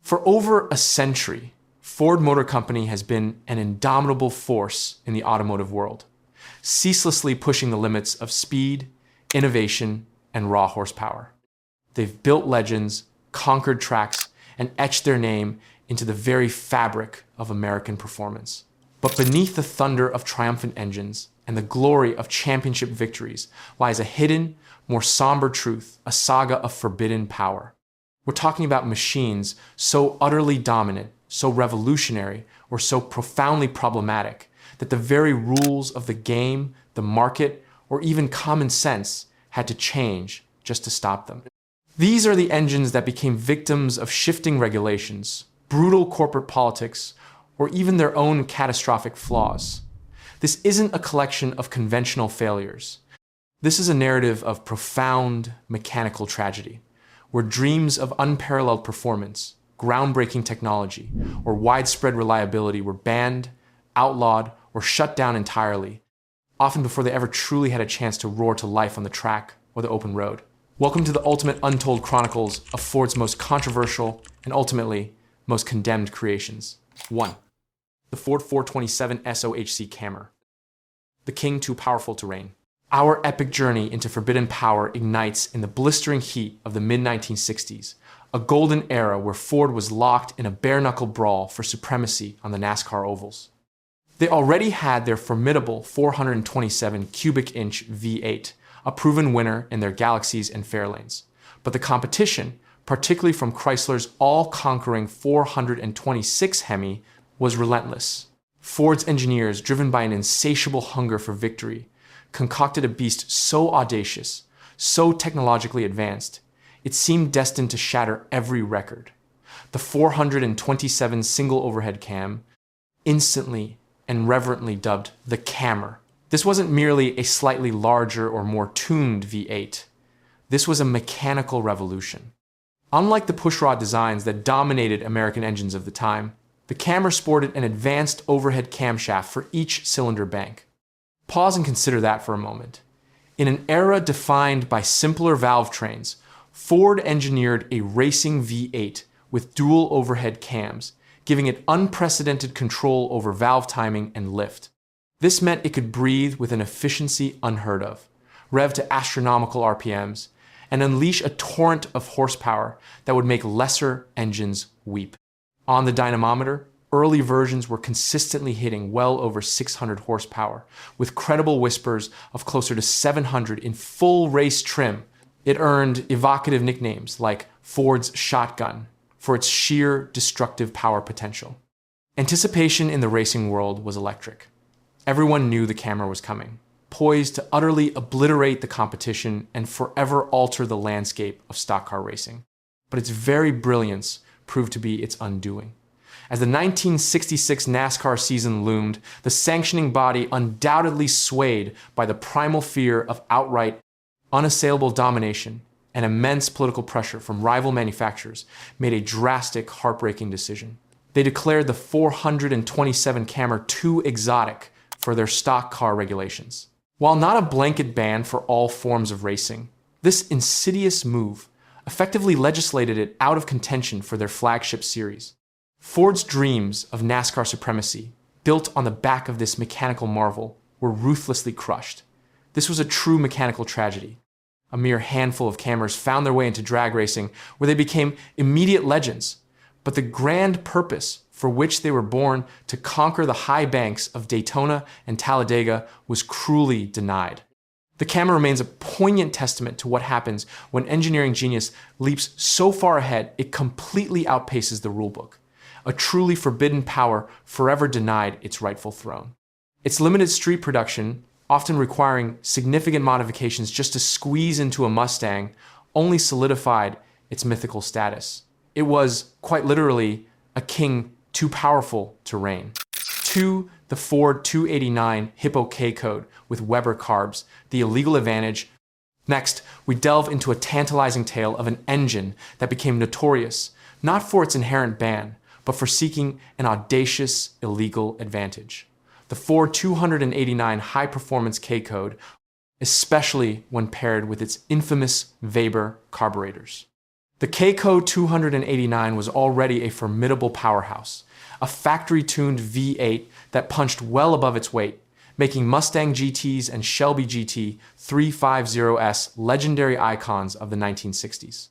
For over a century, Ford Motor Company has been an indomitable force in the automotive world, ceaselessly pushing the limits of speed, innovation, and raw horsepower. They've built legends, conquered tracks, and etched their name into the very fabric of American performance. But beneath the thunder of triumphant engines and the glory of championship victories lies a hidden, more somber truth, a saga of forbidden power. We're talking about machines so utterly dominant, so revolutionary, or so profoundly problematic that the very rules of the game, the market, or even common sense had to change just to stop them. These are the engines that became victims of shifting regulations, brutal corporate politics, or even their own catastrophic flaws. This isn't a collection of conventional failures. This is a narrative of profound mechanical tragedy, where dreams of unparalleled performance, groundbreaking technology, or widespread reliability were banned, outlawed, or shut down entirely, often before they ever truly had a chance to roar to life on the track or the open road. Welcome to the ultimate untold chronicles of Ford's most controversial and ultimately most condemned creations. 1. The Ford 427 SOHC Cammer. The king too powerful to reign. Our epic journey into forbidden power ignites in the blistering heat of the mid-1960s, a golden era where Ford was locked in a bare-knuckle brawl for supremacy on the NASCAR ovals. They already had their formidable 427 cubic inch V8, a proven winner in their Galaxies and Fairlanes. But the competition, particularly from Chrysler's all-conquering 426 Hemi, was relentless. Ford's engineers, driven by an insatiable hunger for victory, concocted a beast so audacious, so technologically advanced, it seemed destined to shatter every record. The 427 single overhead cam, instantly and reverently dubbed the Cammer. This wasn't merely a slightly larger or more tuned V8. This was a mechanical revolution. Unlike the pushrod designs that dominated American engines of the time, the Cammer sported an advanced overhead camshaft for each cylinder bank. Pause and consider that for a moment. In an era defined by simpler valve trains, Ford engineered a racing V8 with dual overhead cams, giving it unprecedented control over valve timing and lift. This meant it could breathe with an efficiency unheard of, rev to astronomical RPMs, and unleash a torrent of horsepower that would make lesser engines weep. On the dynamometer, early versions were consistently hitting well over 600 horsepower, with credible whispers of closer to 700 in full race trim. It earned evocative nicknames like Ford's Shotgun for its sheer destructive power potential. Anticipation in the racing world was electric. Everyone knew the Cammer was coming, poised to utterly obliterate the competition and forever alter the landscape of stock car racing. But its very brilliance proved to be its undoing. As the 1966 NASCAR season loomed, the sanctioning body, undoubtedly swayed by the primal fear of outright, unassailable domination and immense political pressure from rival manufacturers, made a drastic, heartbreaking decision. They declared the 427 Cammer too exotic for their stock car regulations. While not a blanket ban for all forms of racing, this insidious move effectively legislated it out of contention for their flagship series. Ford's dreams of NASCAR supremacy, built on the back of this mechanical marvel, were ruthlessly crushed. This was a true mechanical tragedy. A mere handful of Cammers found their way into drag racing, where they became immediate legends. But the grand purpose for which they were born, to conquer the high banks of Daytona and Talladega, was cruelly denied. The Cammer remains a poignant testament to what happens when engineering genius leaps so far ahead it completely outpaces the rulebook. A truly forbidden power forever denied its rightful throne. Its limited street production, often requiring significant modifications just to squeeze into a Mustang, only solidified its mythical status. It was, quite literally, a king too powerful to reign. 2. The Ford 289 Hippo K-Code with Weber carbs, the illegal advantage. Next, we delve into a tantalizing tale of an engine that became notorious, not for its inherent ban, but for seeking an audacious, illegal advantage. The Ford 289 high-performance K-Code, especially when paired with its infamous Weber carburetors. The Keiko 289 was already a formidable powerhouse, a factory-tuned V8 that punched well above its weight, making Mustang GTs and Shelby GT 350S legendary icons of the 1960s.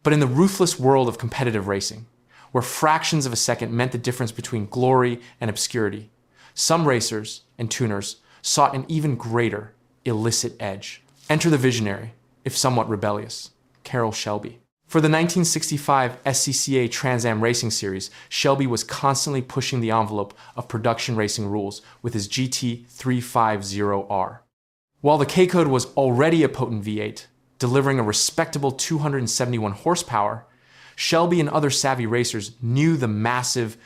But in the ruthless world of competitive racing, where fractions of a second meant the difference between glory and obscurity, some racers and tuners sought an even greater illicit edge. Enter the visionary, if somewhat rebellious, Carroll Shelby. For the 1965 SCCA Trans Am Racing Series, Shelby was constantly pushing the envelope of production racing rules with his GT350R. While the K-Code was already a potent V8, delivering a respectable 271 horsepower, Shelby and other savvy racers knew the massive,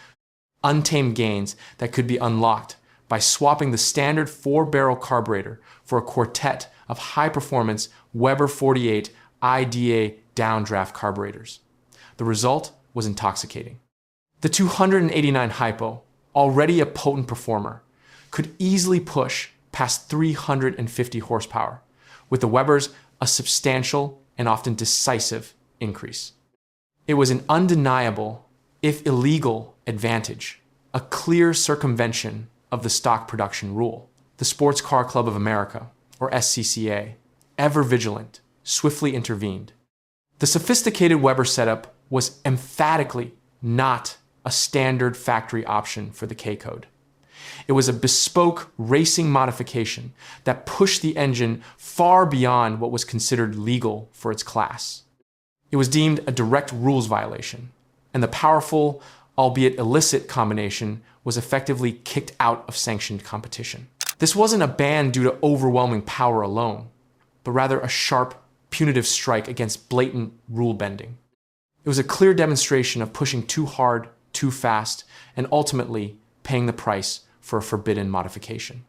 untamed gains that could be unlocked by swapping the standard 4-barrel carburetor for a quartet of high-performance Weber 48 IDA downdraft carburetors. The result was intoxicating. The 289 Hypo, already a potent performer, could easily push past 350 horsepower, with the Webers a substantial and often decisive increase. It was an undeniable, if illegal, advantage, a clear circumvention of the stock production rule. The Sports Car Club of America, or SCCA, ever vigilant, swiftly intervened. The sophisticated Weber setup was emphatically not a standard factory option for the K-Code. It was a bespoke racing modification that pushed the engine far beyond what was considered legal for its class. It was deemed a direct rules violation, and the powerful, albeit illicit, combination was effectively kicked out of sanctioned competition. This wasn't a ban due to overwhelming power alone, but rather a sharp, punitive strike against blatant rule bending. It was a clear demonstration of pushing too hard, too fast, and ultimately paying the price for a forbidden modification.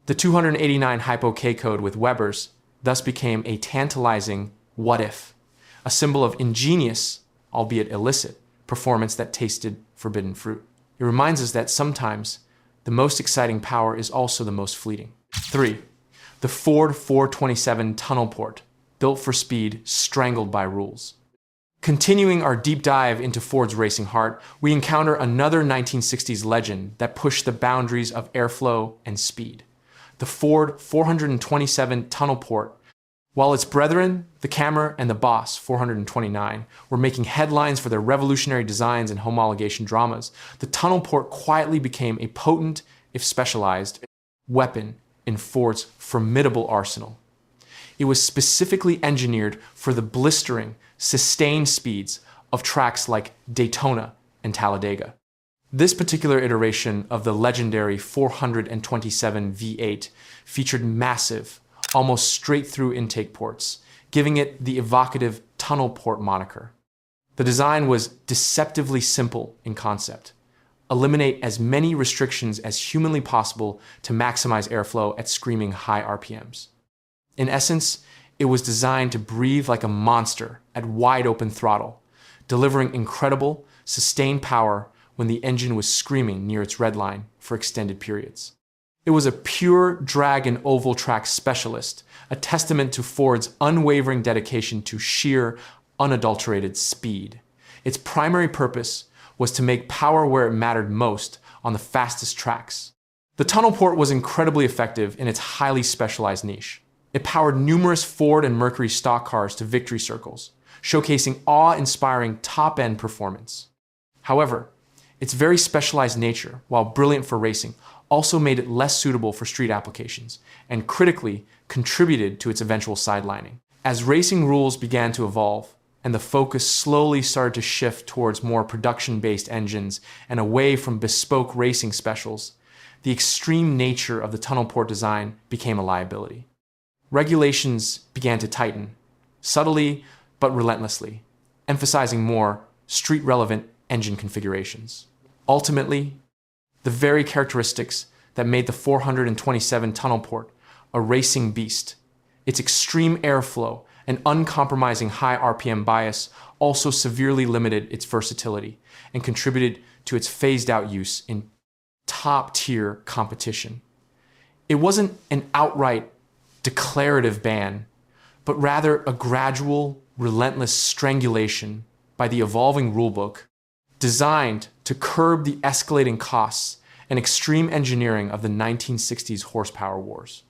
The 289 Hypo K-Code with Webers thus became a tantalizing what if, a symbol of ingenious, albeit illicit, performance that tasted forbidden fruit. It reminds us that sometimes the most exciting power is also the most fleeting. 3. The Ford 427 Tunnel Port, built for speed, strangled by rules. Continuing our deep dive into Ford's racing heart, we encounter another 1960s legend that pushed the boundaries of airflow and speed. The Ford 427 Tunnel Port. While its brethren, the Cammer and the Boss 429, were making headlines for their revolutionary designs and homologation dramas, the Tunnel Port quietly became a potent, if specialized, weapon in Ford's formidable arsenal. It was specifically engineered for the blistering, sustained speeds of tracks like Daytona and Talladega. This particular iteration of the legendary 427 V8 featured massive, almost straight-through intake ports, giving it the evocative tunnel port moniker. The design was deceptively simple in concept. Eliminate as many restrictions as humanly possible to maximize airflow at screaming high RPMs. In essence, it was designed to breathe like a monster at wide open throttle, delivering incredible, sustained power when the engine was screaming near its red line for extended periods. It was a pure drag and oval track specialist, a testament to Ford's unwavering dedication to sheer, unadulterated speed. Its primary purpose was to make power where it mattered most on the fastest tracks. The tunnel port was incredibly effective in its highly specialized niche. It powered numerous Ford and Mercury stock cars to victory circles, showcasing awe-inspiring top-end performance. However, its very specialized nature, while brilliant for racing, also made it less suitable for street applications, and critically contributed to its eventual sidelining. As racing rules began to evolve, and the focus slowly started to shift towards more production-based engines and away from bespoke racing specials, the extreme nature of the tunnel port design became a liability. Regulations began to tighten, subtly but relentlessly, emphasizing more street-relevant engine configurations. Ultimately, the very characteristics that made the 427 tunnel port a racing beast, its extreme airflow and uncompromising high RPM bias, also severely limited its versatility and contributed to its phased-out use in top-tier competition. It wasn't an outright declarative ban, but rather a gradual, relentless strangulation by the evolving rulebook, designed to curb the escalating costs and extreme engineering of the 1960s horsepower wars.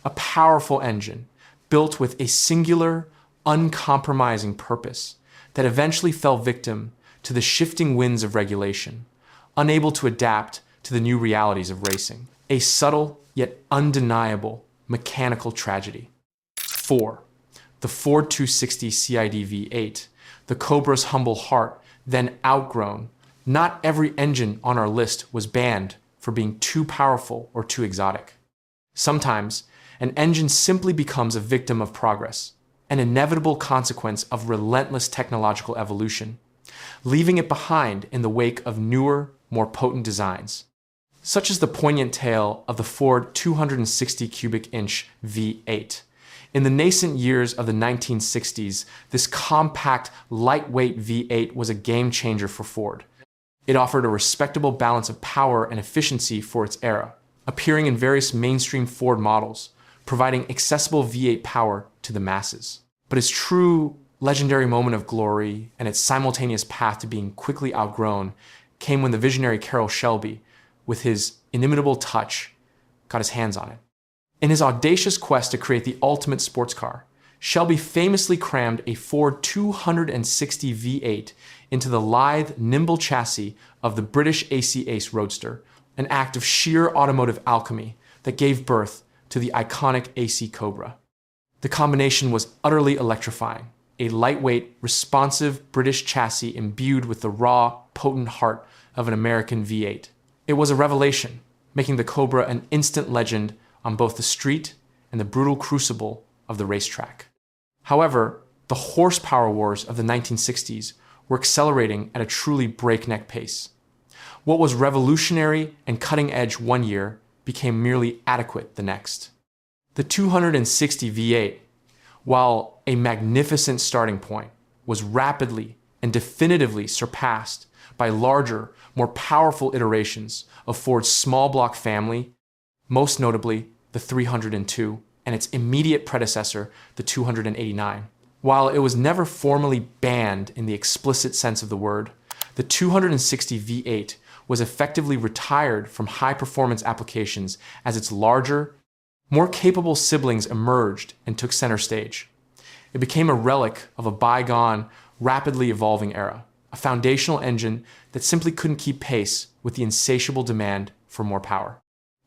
A powerful engine built with a singular, uncompromising purpose that eventually fell victim to the shifting winds of regulation, unable to adapt to the new realities of racing. A subtle yet undeniable mechanical tragedy. 4. The Ford 260 CID V8, the Cobra's humble heart, then outgrown. Not every engine on our list was banned for being too powerful or too exotic. Sometimes, an engine simply becomes a victim of progress, an inevitable consequence of relentless technological evolution, leaving it behind in the wake of newer, more potent designs. Such is the poignant tale of the Ford 260 cubic inch V8. In the nascent years of the 1960s, this compact, lightweight V8 was a game changer for Ford. It offered a respectable balance of power and efficiency for its era, appearing in various mainstream Ford models, providing accessible V8 power to the masses. But its true legendary moment of glory and its simultaneous path to being quickly outgrown came when the visionary Carroll Shelby, with his inimitable touch, got his hands on it. In his audacious quest to create the ultimate sports car, Shelby famously crammed a Ford 260 V8 into the lithe, nimble chassis of the British AC Ace Roadster, an act of sheer automotive alchemy that gave birth to the iconic AC Cobra. The combination was utterly electrifying, a lightweight, responsive British chassis imbued with the raw, potent heart of an American V8. It was a revelation, making the Cobra an instant legend on both the street and the brutal crucible of the racetrack. However, the horsepower wars of the 1960s were accelerating at a truly breakneck pace. What was revolutionary and cutting edge one year became merely adequate the next. The 260 V8, while a magnificent starting point, was rapidly and definitively surpassed by larger, more powerful iterations of Ford's small block family, most notably the 302 and its immediate predecessor, the 289. While it was never formally banned in the explicit sense of the word, the 260 V8 was effectively retired from high-performance applications as its larger, more capable siblings emerged and took center stage. It became a relic of a bygone, rapidly evolving era, a foundational engine that simply couldn't keep pace with the insatiable demand for more power.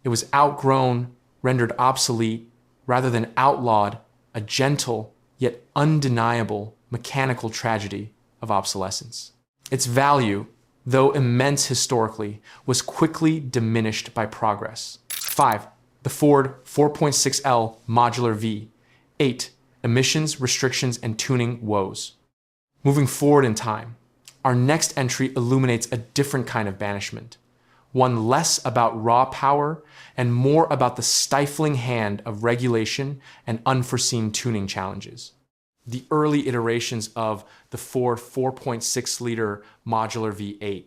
It was outgrown, rendered obsolete, rather than outlawed, a gentle yet undeniable mechanical tragedy of obsolescence. Its value, though immense historically, was quickly diminished by progress. 5. The Ford 4.6L Modular V. 8. Emissions, restrictions, and tuning woes. Moving forward in time, our next entry illuminates a different kind of banishment, one less about raw power and more about the stifling hand of regulation and unforeseen tuning challenges. The early iterations of the Ford 4.6-liter modular V8.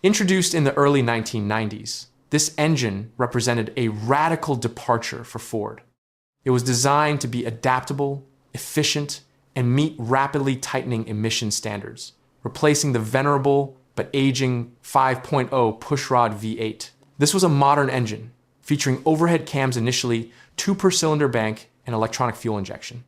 Introduced in the early 1990s, this engine represented a radical departure for Ford. It was designed to be adaptable, efficient, and meet rapidly tightening emission standards, replacing the venerable but aging 5.0 pushrod V8. This was a modern engine, featuring overhead cams initially, 2 per cylinder bank, and electronic fuel injection.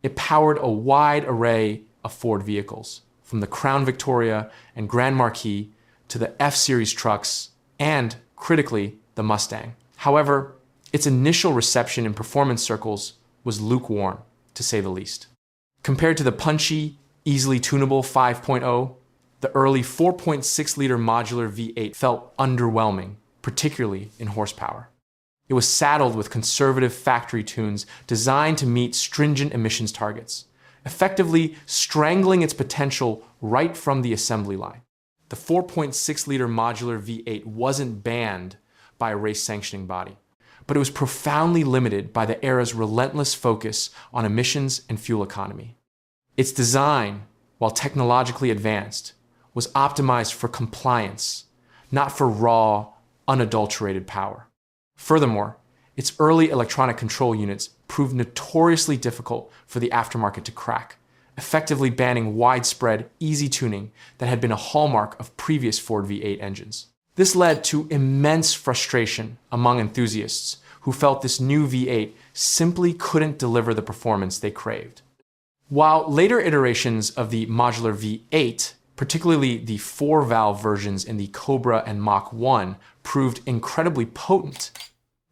It powered a wide array of Ford vehicles, from the Crown Victoria and Grand Marquis to the F-Series trucks and, critically, the Mustang. However, its initial reception in performance circles was lukewarm, to say the least. Compared to the punchy, easily tunable 5.0, the early 4.6-liter modular V8 felt underwhelming, particularly in horsepower. It was saddled with conservative factory tunes designed to meet stringent emissions targets, effectively strangling its potential right from the assembly line. The 4.6-liter modular V8 wasn't banned by a race sanctioning body, but it was profoundly limited by the era's relentless focus on emissions and fuel economy. Its design, while technologically advanced, was optimized for compliance, not for raw, unadulterated power. Furthermore, its early electronic control units proved notoriously difficult for the aftermarket to crack, effectively banning widespread, easy tuning that had been a hallmark of previous Ford V8 engines. This led to immense frustration among enthusiasts who felt this new V8 simply couldn't deliver the performance they craved. While later iterations of the modular V8, particularly the 4-valve versions in the Cobra and Mach 1, proved incredibly potent,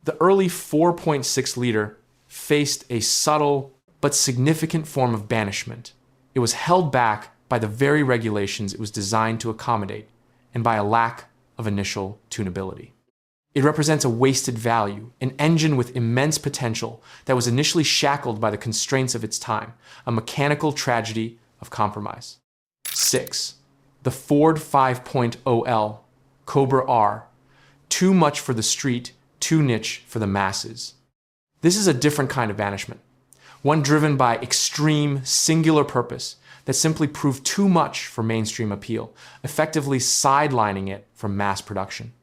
the early 4.6-liter faced a subtle but significant form of banishment. It was held back by the very regulations it was designed to accommodate and by a lack of initial tunability. It represents a wasted value, an engine with immense potential that was initially shackled by the constraints of its time, a mechanical tragedy of compromise. 6. The Ford 5.0L Cobra R. Too much for the street, too niche for the masses. This is a different kind of banishment, one driven by extreme, singular purpose that simply proved too much for mainstream appeal, effectively sidelining it from mass production.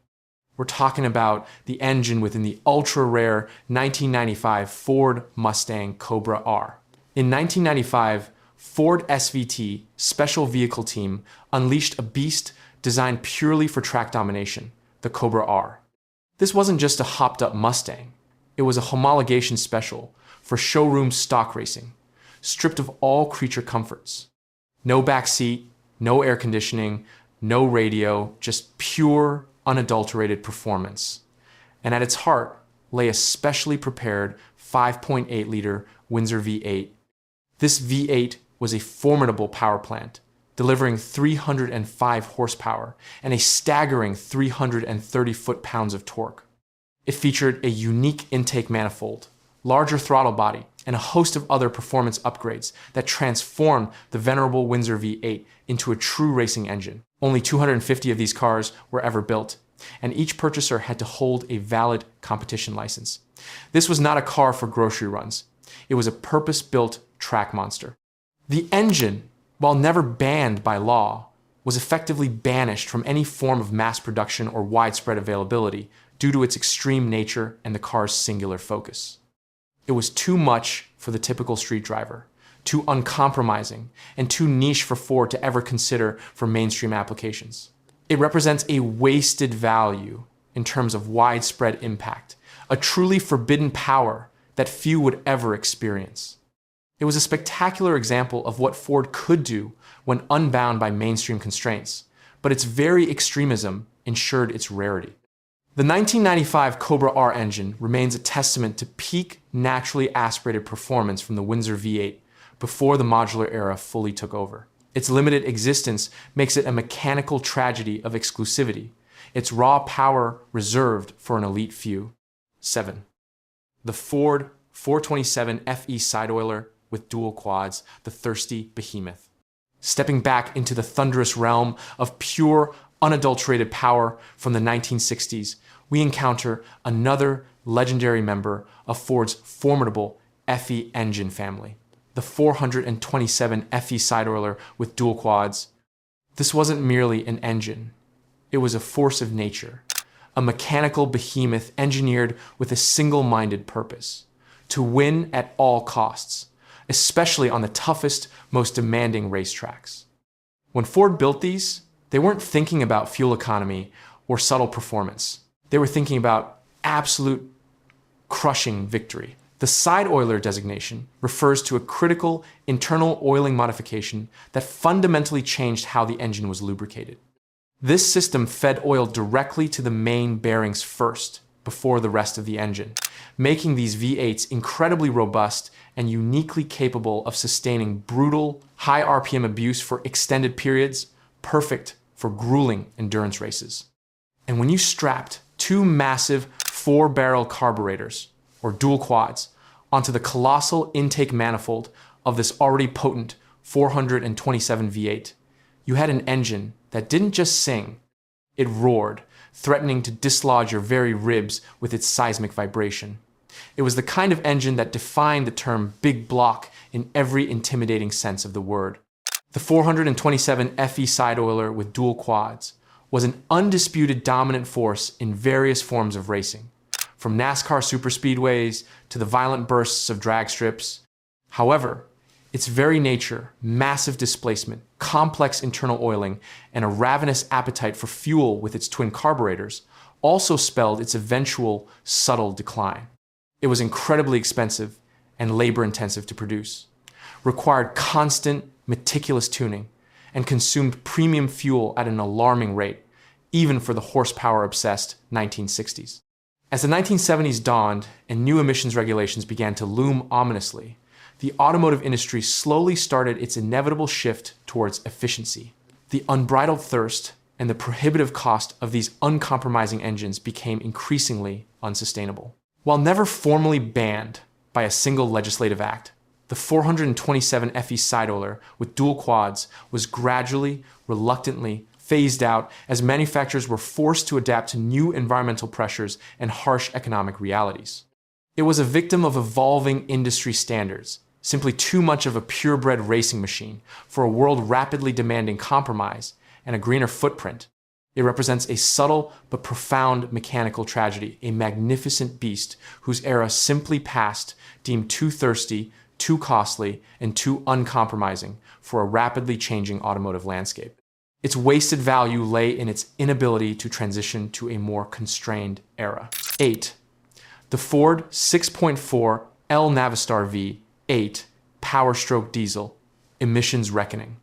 We're talking about the engine within the ultra-rare 1995 Ford Mustang Cobra R. In 1995, Ford SVT Special Vehicle Team unleashed a beast designed purely for track domination, the Cobra R. This wasn't just a hopped-up Mustang. It was a homologation special for showroom stock racing, stripped of all creature comforts. No back seat, no air conditioning, no radio, just pure, unadulterated performance. And at its heart lay a specially prepared 5.8-liter Windsor V8. This V8 was a formidable power plant, delivering 305 horsepower and a staggering 330 foot-pounds of torque. It featured a unique intake manifold, larger throttle body, and a host of other performance upgrades that transformed the venerable Windsor V8 into a true racing engine. Only 250 of these cars were ever built, and each purchaser had to hold a valid competition license. This was not a car for grocery runs. It was a purpose-built track monster. The engine, while never banned by law, was effectively banished from any form of mass production or widespread availability due to its extreme nature and the car's singular focus. It was too much for the typical street driver, too uncompromising, and too niche for Ford to ever consider for mainstream applications. It represents a wasted value in terms of widespread impact, a truly forbidden power that few would ever experience. It was a spectacular example of what Ford could do when unbound by mainstream constraints, but its very extremism ensured its rarity. The 1995 Cobra R engine remains a testament to peak naturally aspirated performance from the Windsor V8 before the modular era fully took over. Its limited existence makes it a mechanical tragedy of exclusivity, its raw power reserved for an elite few. 7. The Ford 427 FE side oiler with dual quads, the thirsty behemoth. Stepping back into the thunderous realm of pure, unadulterated power from the 1960s, we encounter another legendary member of Ford's formidable FE engine family, the 427 FE side oiler with dual quads. This wasn't merely an engine. It was a force of nature, a mechanical behemoth engineered with a single-minded purpose: to win at all costs, especially on the toughest, most demanding racetracks. When Ford built these, they weren't thinking about fuel economy or subtle performance. They were thinking about absolute crushing victory. The side oiler designation refers to a critical internal oiling modification that fundamentally changed how the engine was lubricated. This system fed oil directly to the main bearings first, before the rest of the engine, making these V8s incredibly robust and uniquely capable of sustaining brutal, high RPM abuse for extended periods, perfect for grueling endurance races. And when you strapped two massive 4-barrel carburetors, or dual quads, onto the colossal intake manifold of this already potent 427 V8, you had an engine that didn't just sing, it roared, threatening to dislodge your very ribs with its seismic vibration. It was the kind of engine that defined the term big block in every intimidating sense of the word. The 427 FE side oiler with dual quads was an undisputed dominant force in various forms of racing, from NASCAR superspeedways to the violent bursts of drag strips. However, Its very nature, massive displacement, complex internal oiling, and a ravenous appetite for fuel with its twin carburetors also spelled its eventual subtle decline. It was incredibly expensive and labor-intensive to produce, required constant, meticulous tuning, and consumed premium fuel at an alarming rate, even for the horsepower-obsessed 1960s. As the 1970s dawned and new emissions regulations began to loom ominously, the automotive industry slowly started its inevitable shift towards efficiency. The unbridled thirst and the prohibitive cost of these uncompromising engines became increasingly unsustainable. While never formally banned by a single legislative act, the 427 FE side oiler with dual quads was gradually, reluctantly phased out as manufacturers were forced to adapt to new environmental pressures and harsh economic realities. It was a victim of evolving industry standards, simply too much of a purebred racing machine for a world rapidly demanding compromise and a greener footprint. It represents a subtle but profound mechanical tragedy, a magnificent beast whose era simply passed, deemed too thirsty, too costly, and too uncompromising for a rapidly changing automotive landscape. Its wasted value lay in its inability to transition to a more constrained era. 8. The Ford 6.4 L Navistar V8 Power Stroke Diesel, Emissions Reckoning.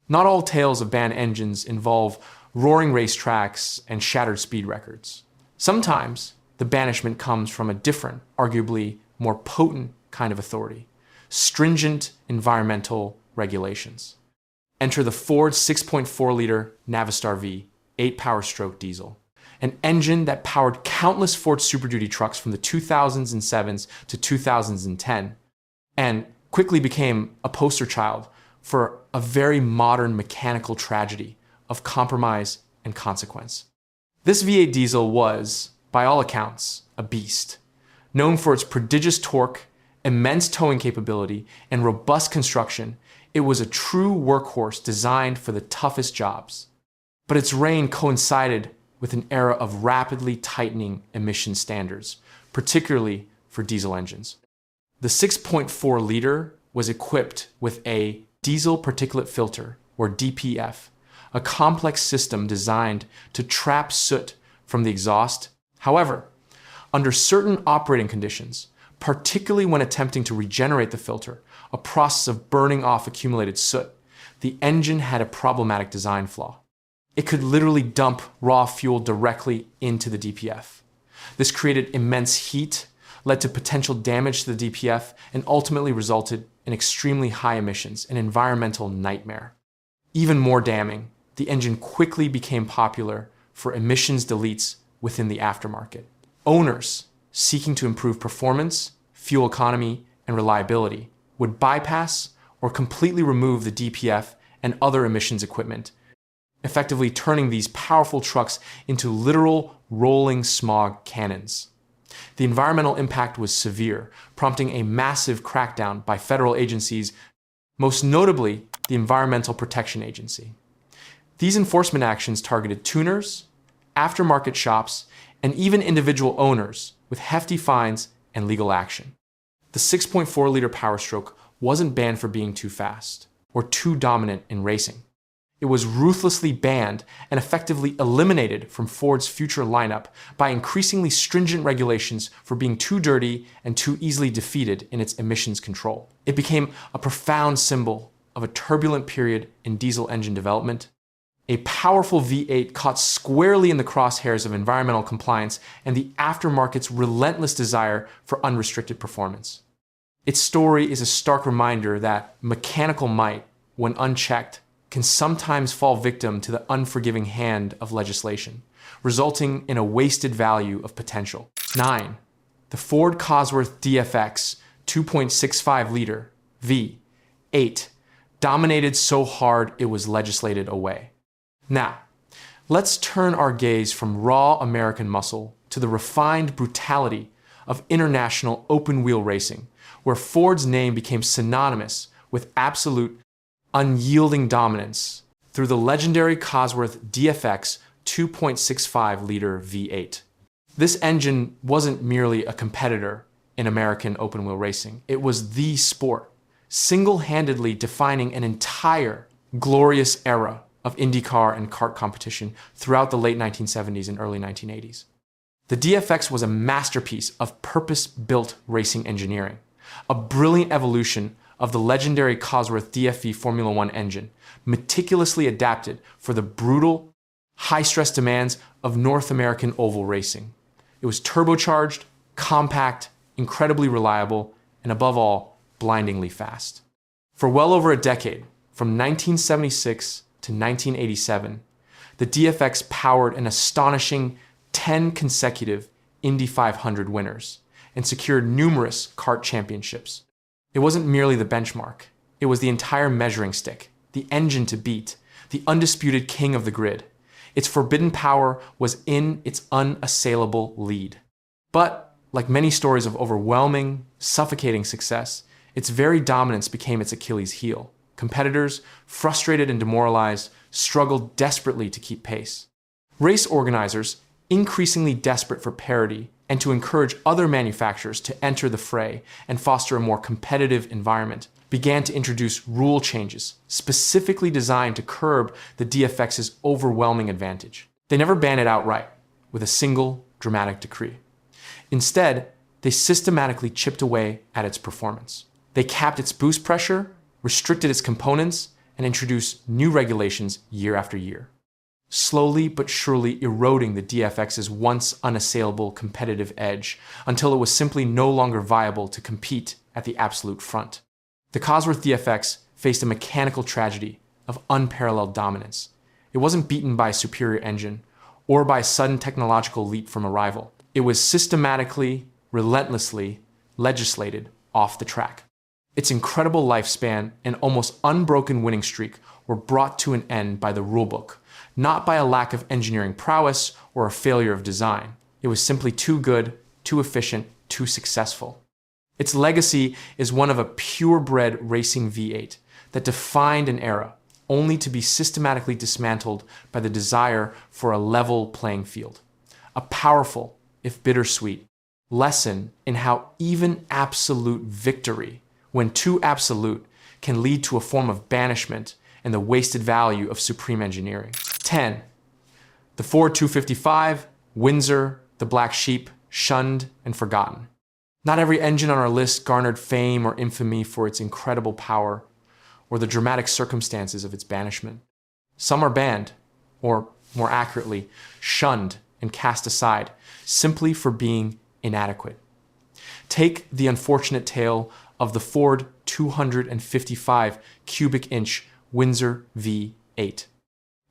Not all tales of banned engines involve roaring racetracks and shattered speed records. Sometimes the banishment comes from a different, arguably more potent kind of authority: stringent environmental regulations. Enter the Ford 6.4-liter Navistar V8 Power Stroke Diesel, an engine that powered countless Ford Super Duty trucks from the 2007s to 2010, and quickly became a poster child for a very modern mechanical tragedy of compromise and consequence. This V8 diesel was, by all accounts, a beast, known for its prodigious torque, immense towing capability, and robust construction. It was a true workhorse designed for the toughest jobs. But its reign coincided with an era of rapidly tightening emission standards, particularly for diesel engines. The 6.4-liter was equipped with a diesel particulate filter, or DPF, a complex system designed to trap soot from the exhaust. However, under certain operating conditions, particularly when attempting to regenerate the filter, a process of burning off accumulated soot, the engine had a problematic design flaw. It could literally dump raw fuel directly into the DPF. This created immense heat, led to potential damage to the DPF, and ultimately resulted in extremely high emissions, an environmental nightmare. Even more damning, the engine quickly became popular for emissions deletes within the aftermarket. Owners seeking to improve performance, fuel economy, and reliability would bypass or completely remove the DPF and other emissions equipment, effectively turning these powerful trucks into literal rolling smog cannons. The environmental impact was severe, prompting a massive crackdown by federal agencies, most notably the Environmental Protection Agency. These enforcement actions targeted tuners, aftermarket shops, and even individual owners with hefty fines and legal action. The 6.4-liter Power Stroke wasn't banned for being too fast or too dominant in racing. It was ruthlessly banned and effectively eliminated from Ford's future lineup by increasingly stringent regulations for being too dirty and too easily defeated in its emissions control. It became a profound symbol of a turbulent period in diesel engine development, a powerful V8 caught squarely in the crosshairs of environmental compliance and the aftermarket's relentless desire for unrestricted performance. Its story is a stark reminder that mechanical might, when unchecked, can sometimes fall victim to the unforgiving hand of legislation, resulting in a wasted value of potential. 9. The Ford Cosworth DFX 2.65-liter V8 dominated so hard it was legislated away. Now, let's turn our gaze from raw American muscle to the refined brutality of international open-wheel racing, where Ford's name became synonymous with absolute, unyielding dominance through the legendary Cosworth DFX 2.65-liter V8. This engine wasn't merely a competitor in American open-wheel racing. It was the sport, single-handedly defining an entire glorious era of IndyCar and kart competition throughout the late 1970s and early 1980s. The DFX was a masterpiece of purpose-built racing engineering, a brilliant evolution of the legendary Cosworth DFV Formula One engine, meticulously adapted for the brutal, high-stress demands of North American oval racing. It was turbocharged, compact, incredibly reliable, and above all, blindingly fast. For well over a decade, from 1976 to 1987, the DFX powered an astonishing 10 consecutive Indy 500 winners and secured numerous kart championships. It wasn't merely the benchmark. It was the entire measuring stick, the engine to beat, the undisputed king of the grid. Its forbidden power was in its unassailable lead. But, like many stories of overwhelming, suffocating success, its very dominance became its Achilles heel. Competitors, frustrated and demoralized, struggled desperately to keep pace. Race organizers, increasingly desperate for parity and to encourage other manufacturers to enter the fray and foster a more competitive environment, began to introduce rule changes specifically designed to curb the DFX's overwhelming advantage. They never banned it outright with a single dramatic decree. Instead, they systematically chipped away at its performance. They capped its boost pressure, restricted its components, and introduced new regulations year after year, slowly but surely eroding the DFX's once unassailable competitive edge until it was simply no longer viable to compete at the absolute front. The Cosworth DFX faced a mechanical tragedy of unparalleled dominance. It wasn't beaten by a superior engine or by a sudden technological leap from a rival. It was systematically, relentlessly legislated off the track. Its incredible lifespan and almost unbroken winning streak were brought to an end by the rulebook, not by a lack of engineering prowess or a failure of design. It was simply too good, too efficient, too successful. Its legacy is one of a purebred racing V8 that defined an era, only to be systematically dismantled by the desire for a level playing field. A powerful, if bittersweet, lesson in how even absolute victory, when too absolute, can lead to a form of banishment and the wasted value of supreme engineering. 10. The Ford 255, Windsor, the Black Sheep, shunned and forgotten. Not every engine on our list garnered fame or infamy for its incredible power or the dramatic circumstances of its banishment. Some are banned, or more accurately, shunned and cast aside, simply for being inadequate. Take the unfortunate tale of the Ford 255 cubic inch Windsor V8.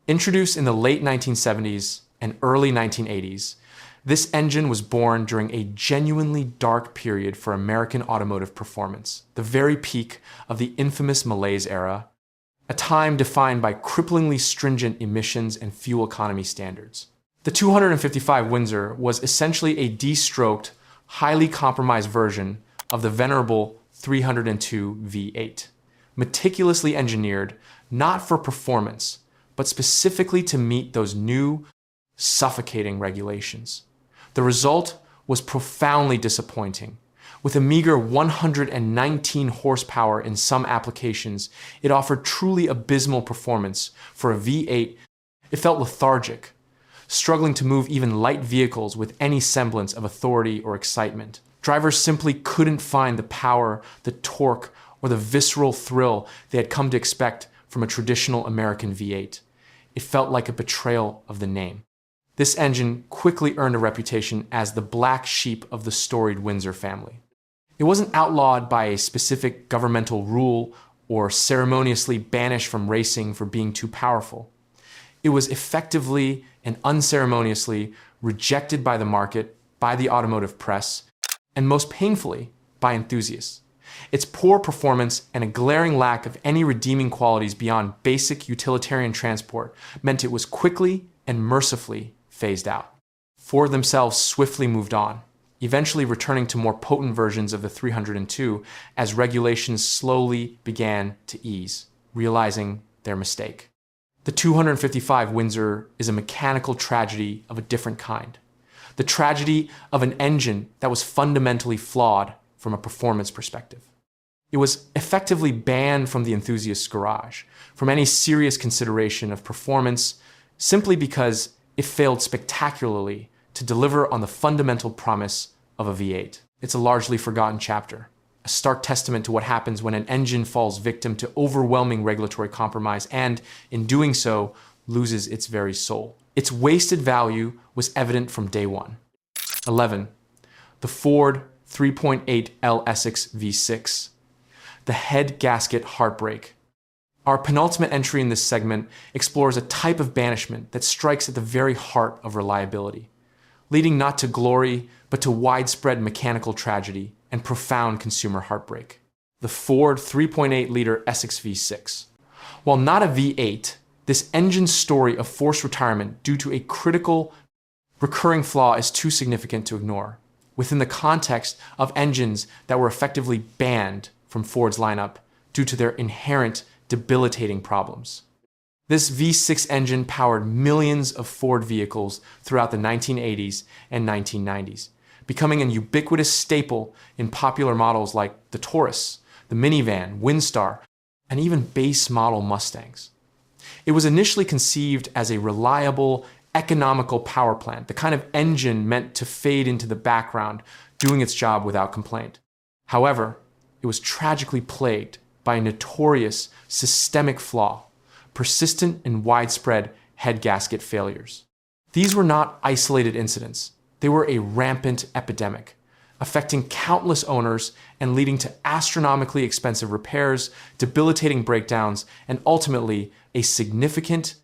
Introduced in the late 1970s and early 1980s, this engine was born during a genuinely dark period for American automotive performance, the very peak of the infamous malaise era, a time defined by cripplingly stringent emissions and fuel economy standards. The 255 Windsor was essentially a de-stroked, highly compromised version of the venerable 302 V8, meticulously engineered not for performance, but specifically to meet those new, suffocating regulations. The result was profoundly disappointing. With a meager 119 horsepower in some applications, it offered truly abysmal performance for a V8. It felt lethargic, struggling to move even light vehicles with any semblance of authority or excitement. Drivers simply couldn't find the power, the torque, or the visceral thrill they had come to expect from a traditional American V8. It felt like a betrayal of the name. This engine quickly earned a reputation as the black sheep of the storied Windsor family. It wasn't outlawed by a specific governmental rule or ceremoniously banished from racing for being too powerful. It was effectively and unceremoniously rejected by the market, by the automotive press, and most painfully, by enthusiasts. Its poor performance and a glaring lack of any redeeming qualities beyond basic utilitarian transport meant it was quickly and mercifully phased out. Ford themselves swiftly moved on, eventually returning to more potent versions of the 302 as regulations slowly began to ease, realizing their mistake. The 255 Windsor is a mechanical tragedy of a different kind. The tragedy of an engine that was fundamentally flawed from a performance perspective. It was effectively banned from the enthusiast's garage, from any serious consideration of performance, simply because it failed spectacularly to deliver on the fundamental promise of a V8. It's a largely forgotten chapter, a stark testament to what happens when an engine falls victim to overwhelming regulatory compromise and, in doing so, loses its very soul. Its wasted value was evident from day one. 11. The Ford 3.8L Essex V6. The head gasket heartbreak. Our penultimate entry in this segment explores a type of banishment that strikes at the very heart of reliability, leading not to glory, but to widespread mechanical tragedy and profound consumer heartbreak. The Ford 3.8-liter Essex V6. While not a V8, this engine's story of forced retirement due to a critical, recurring flaw is too significant to ignore, within the context of engines that were effectively banned from Ford's lineup due to their inherent debilitating problems. This V6 engine powered millions of Ford vehicles throughout the 1980s and 1990s, becoming an ubiquitous staple in popular models like the Taurus, the minivan, Windstar, and even base model Mustangs. It was initially conceived as a reliable, economical power plant, the kind of engine meant to fade into the background, doing its job without complaint. However, it was tragically plagued by a notorious systemic flaw, persistent and widespread head gasket failures. These were not isolated incidents. They were a rampant epidemic, affecting countless owners and leading to astronomically expensive repairs, debilitating breakdowns, and ultimately a significant,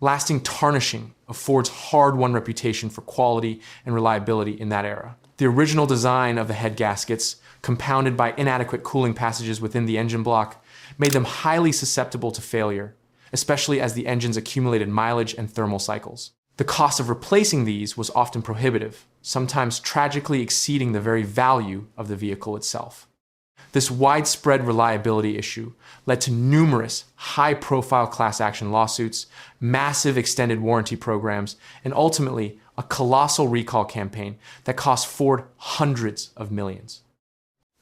lasting tarnishing of Ford's hard-won reputation for quality and reliability in that era. The original design of the head gaskets, compounded by inadequate cooling passages within the engine block, made them highly susceptible to failure, especially as the engines accumulated mileage and thermal cycles. The cost of replacing these was often prohibitive, sometimes tragically exceeding the very value of the vehicle itself. This widespread reliability issue led to numerous high-profile class action lawsuits, massive extended warranty programs, and ultimately a colossal recall campaign that cost Ford hundreds of millions.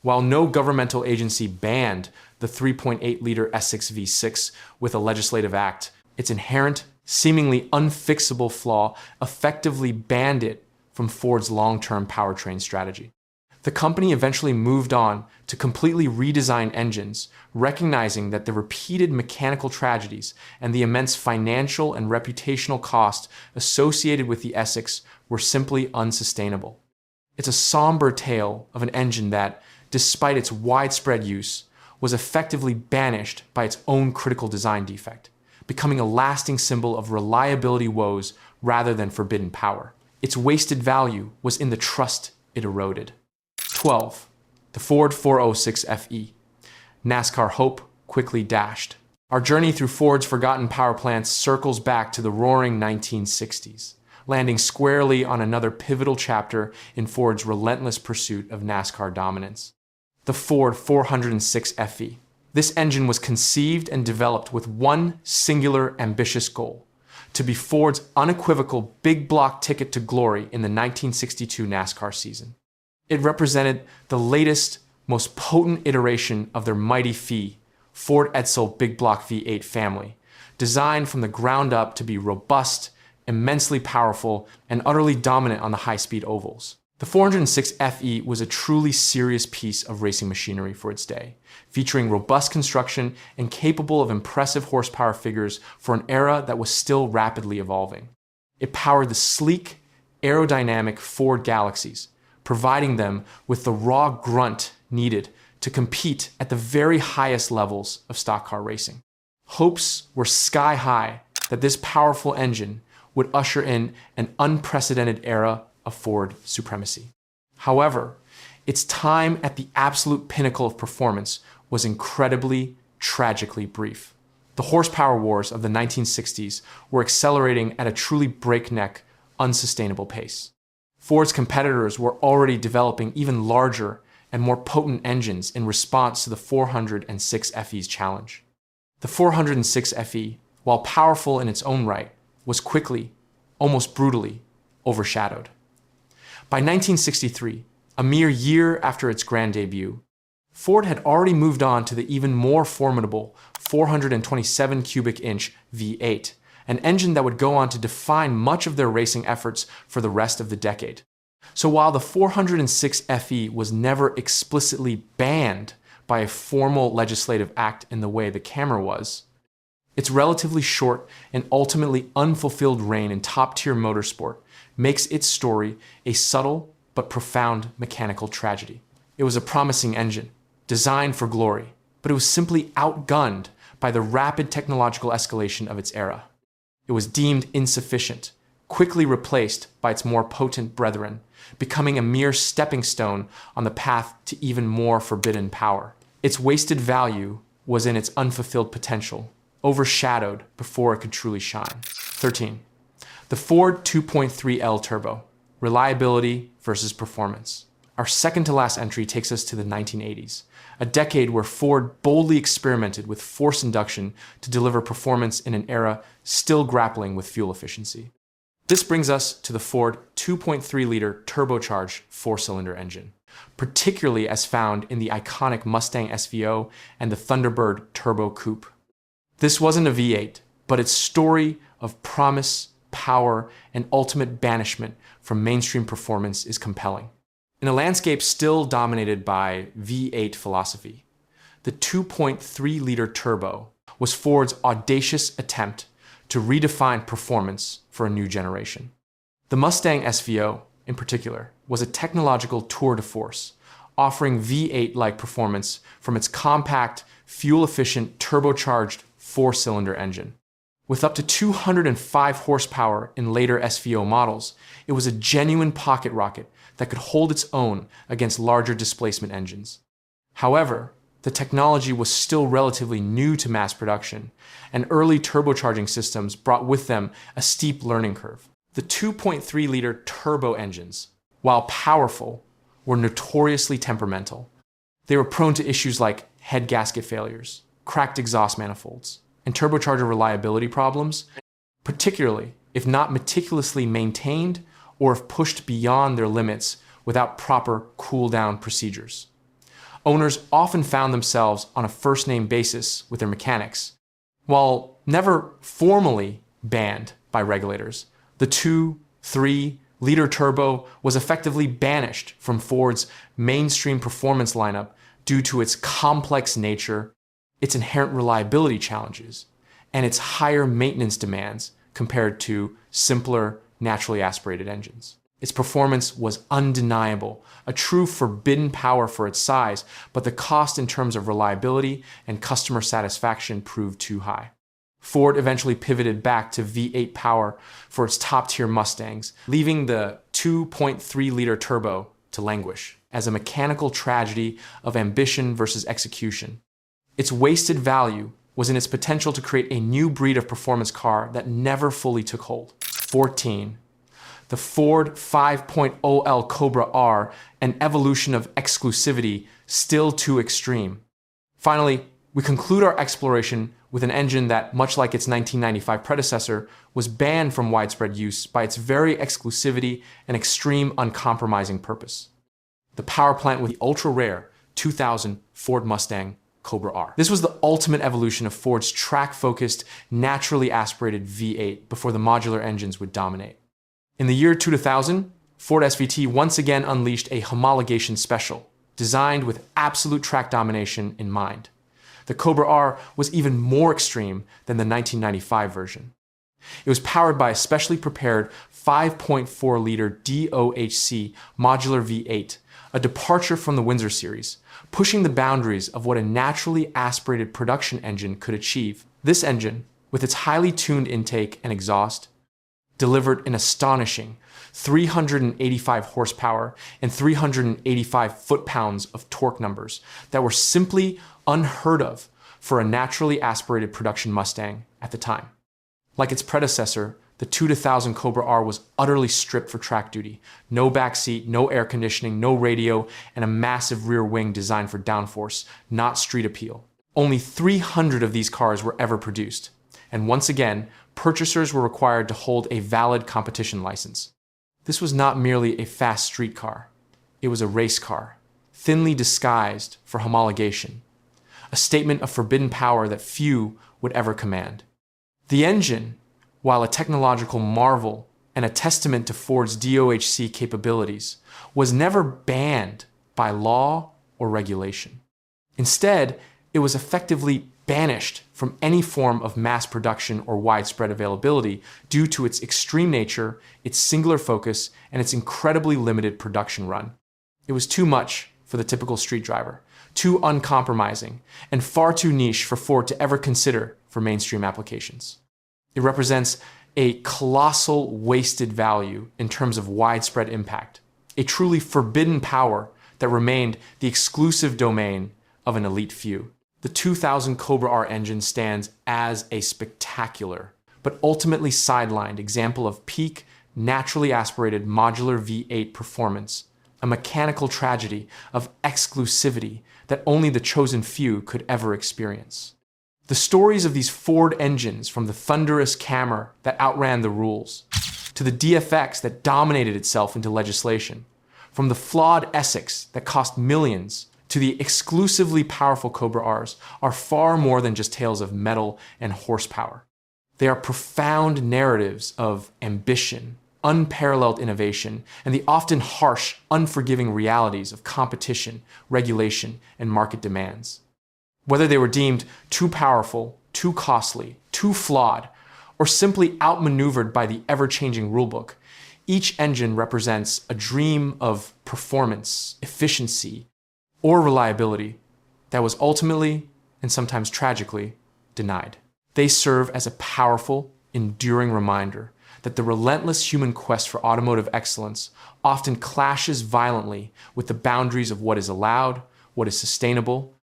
While no governmental agency banned the 3.8-liter Essex V6 with a legislative act, its inherent, seemingly unfixable flaw effectively banned it from Ford's long-term powertrain strategy. The company eventually moved on to completely redesign engines, recognizing that the repeated mechanical tragedies and the immense financial and reputational cost associated with the Essex were simply unsustainable. It's a somber tale of an engine that, despite its widespread use, was effectively banished by its own critical design defect, becoming a lasting symbol of reliability woes rather than forbidden power. Its wasted value was in the trust it eroded. 12. The Ford 406 FE. NASCAR hope quickly dashed. Our journey through Ford's forgotten power plants circles back to the roaring 1960s, landing squarely on another pivotal chapter in Ford's relentless pursuit of NASCAR dominance. The Ford 406 FE. This engine was conceived and developed with one singular ambitious goal: to be Ford's unequivocal big block ticket to glory in the 1962 NASCAR season. It represented the latest, most potent iteration of their mighty Ford Edsel Big Block V8 family, designed from the ground up to be robust, immensely powerful, and utterly dominant on the high-speed ovals. The 406 FE was a truly serious piece of racing machinery for its day, featuring robust construction and capable of impressive horsepower figures for an era that was still rapidly evolving. It powered the sleek, aerodynamic Ford Galaxies, providing them with the raw grunt needed to compete at the very highest levels of stock car racing. Hopes were sky high that this powerful engine would usher in an unprecedented era of Ford supremacy. However, its time at the absolute pinnacle of performance was incredibly, tragically brief. The horsepower wars of the 1960s were accelerating at a truly breakneck, unsustainable pace. Ford's competitors were already developing even larger and more potent engines in response to the 406 FE's challenge. The 406 FE, while powerful in its own right, was quickly, almost brutally, overshadowed. By 1963, a mere year after its grand debut, Ford had already moved on to the even more formidable 427 cubic inch V8, an engine that would go on to define much of their racing efforts for the rest of the decade. So while the 406 FE was never explicitly banned by a formal legislative act in the way the Camry was, its relatively short and ultimately unfulfilled reign in top-tier motorsport makes its story a subtle but profound mechanical tragedy. It was a promising engine, designed for glory, but it was simply outgunned by the rapid technological escalation of its era. It was deemed insufficient, quickly replaced by its more potent brethren, becoming a mere stepping stone on the path to even more forbidden power. Its wasted value was in its unfulfilled potential, overshadowed before it could truly shine. 13. The Ford 2.3L Turbo. Reliability versus performance. Our second to last entry takes us to the 1980s, a decade where Ford boldly experimented with forced induction to deliver performance in an era still grappling with fuel efficiency. This brings us to the Ford 2.3-liter turbocharged four-cylinder engine, particularly as found in the iconic Mustang SVO and the Thunderbird Turbo Coupe. This wasn't a V8, but its story of promise, power, and ultimate banishment from mainstream performance is compelling. In a landscape still dominated by V8 philosophy, the 2.3-liter turbo was Ford's audacious attempt to redefine performance for a new generation. The Mustang SVO, in particular, was a technological tour de force, offering V8-like performance from its compact, fuel-efficient, turbocharged four-cylinder engine. With up to 205 horsepower in later SVO models, it was a genuine pocket rocket that could hold its own against larger displacement engines. However, the technology was still relatively new to mass production, and early turbocharging systems brought with them a steep learning curve. The 2.3-liter turbo engines, while powerful, were notoriously temperamental. They were prone to issues like head gasket failures, cracked exhaust manifolds, and turbocharger reliability problems, particularly if not meticulously maintained or if pushed beyond their limits without proper cool-down procedures. Owners often found themselves on a first-name basis with their mechanics. While never formally banned by regulators, the 2-3-liter turbo was effectively banished from Ford's mainstream performance lineup due to its complex nature, its inherent reliability challenges, and its higher maintenance demands compared to simpler, naturally aspirated engines. Its performance was undeniable, a true forbidden power for its size, but the cost in terms of reliability and customer satisfaction proved too high. Ford eventually pivoted back to V8 power for its top-tier Mustangs, leaving the 2.3-liter turbo to languish as a mechanical tragedy of ambition versus execution. Its wasted value was in its potential to create a new breed of performance car that never fully took hold. 14. The Ford 5.0L Cobra R, an evolution of exclusivity still too extreme. Finally, we conclude our exploration with an engine that, much like its 1995 predecessor, was banned from widespread use by its very exclusivity and extreme uncompromising purpose. The power plant with the ultra-rare 2000 Ford Mustang Cobra R. This was the ultimate evolution of Ford's track-focused, naturally aspirated V8 before the modular engines would dominate. In the year 2000, Ford SVT once again unleashed a homologation special, designed with absolute track domination in mind. The Cobra R was even more extreme than the 1995 version. It was powered by a specially prepared 5.4-liter DOHC modular V8, a departure from the Windsor series, pushing the boundaries of what a naturally aspirated production engine could achieve. This engine, with its highly tuned intake and exhaust, delivered an astonishing 385 horsepower and 385 foot-pounds of torque numbers that were simply unheard of for a naturally aspirated production Mustang at the time. Like its predecessor, the 2000 Cobra R was utterly stripped for track duty. No backseat, no air conditioning, no radio, and a massive rear wing designed for downforce, not street appeal. Only 300 of these cars were ever produced. And once again, purchasers were required to hold a valid competition license. This was not merely a fast street car. It was a race car, thinly disguised for homologation, a statement of forbidden power that few would ever command. The engine, while a technological marvel and a testament to Ford's DOHC capabilities, was never banned by law or regulation. Instead, it was effectively banished from any form of mass production or widespread availability due to its extreme nature, its singular focus, and its incredibly limited production run. It was too much for the typical street driver, too uncompromising, and far too niche for Ford to ever consider for mainstream applications. It represents a colossal wasted value in terms of widespread impact, a truly forbidden power that remained the exclusive domain of an elite few. The 2000 Cobra R engine stands as a spectacular, but ultimately sidelined example of peak, naturally aspirated modular V8 performance, a mechanical tragedy of exclusivity that only the chosen few could ever experience. The stories of these Ford engines, from the thunderous Camry that outran the rules, to the DFX that dominated itself into legislation, from the flawed Essex that cost millions, to the exclusively powerful Cobra Rs, are far more than just tales of metal and horsepower. They are profound narratives of ambition, unparalleled innovation, and the often harsh, unforgiving realities of competition, regulation, and market demands. Whether they were deemed too powerful, too costly, too flawed, or simply outmaneuvered by the ever-changing rulebook, each engine represents a dream of performance, efficiency, or reliability that was ultimately, and sometimes tragically, denied. They serve as a powerful, enduring reminder that the relentless human quest for automotive excellence often clashes violently with the boundaries of what is allowed, what is sustainable,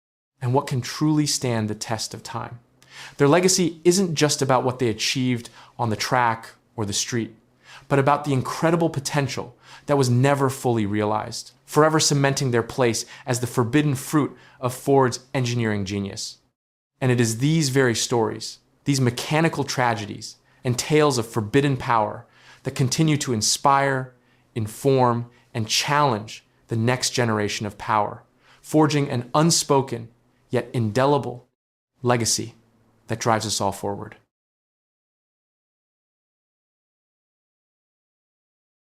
and what can truly stand the test of time. Their legacy isn't just about what they achieved on the track or the street, but about the incredible potential that was never fully realized, forever cementing their place as the forbidden fruit of Ford's engineering genius. And it is these very stories, these mechanical tragedies, and tales of forbidden power that continue to inspire, inform, and challenge the next generation of power, forging an unspoken, yet indelible legacy that drives us all forward.